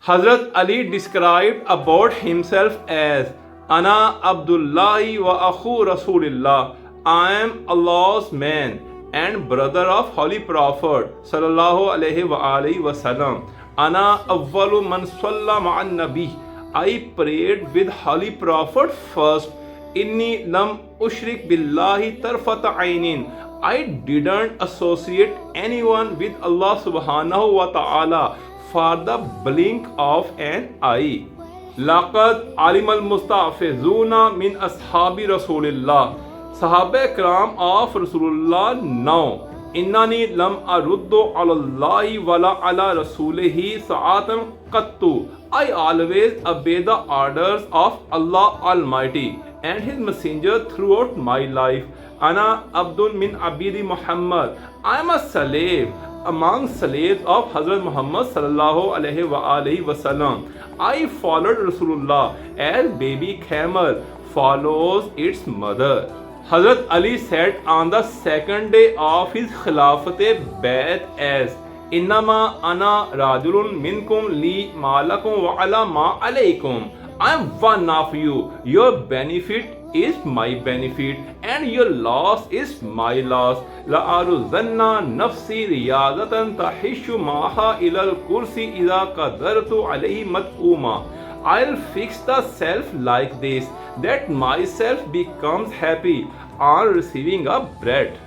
Hazrat Ali described about himself as Ana Abdullahi wa Akhu Rasulillah. I am Allah's man and brother of Holy Prophet Sallallahu Alaihi Wasallam. Ana awwalu man salla ma'an nabi. I prayed with Holy Prophet first. Inni lam ushrik billahi tarfata ainin. I didn't associate anyone with Allah subhanahu wa ta'ala for the blink of an eye. Laqad alimal mustafizuna min ashabi Rasulillah. Sahaba Ikram of Rasulullah now. Innani lam aruddu ala Allahi wala ala Rasulihi sa'atan qattu. I always obey the orders of Allah Almighty and His Messenger throughout my life. Ana Abdul min Abidi Muhammad. I am a slave among slaves of Hazrat Muhammad sallallahu alaihi wasallam. I followed Rasulullah as baby camel follows its mother. Hazrat Ali said on the second day of his Khilafat Bai'at as Innama ana rajulun minkum li malakum wa ala ma alaykum. I am one of you. Your benefit is my benefit and your loss is my loss. La aruzanna nafsi riyadatan tahishu maha ilal kursi idha qadartu alayhi mat'uma. I'll fix the self like this, that myself becomes happy on receiving a bread.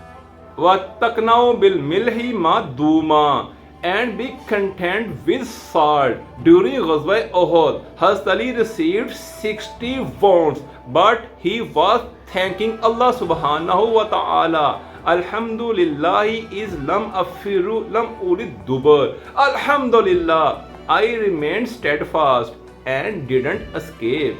وَاتَّقْنَوْا بِالْمِلْحِ مَا and be content with salt. During Ghazwa Uhud, Hazrat Ali received 60 wounds, but he was thanking Allah subhanahu wa ta'ala. Alhamdulillah is lam afiru lam ulid dubar. Alhamdulillah, I remained steadfast and didn't escape.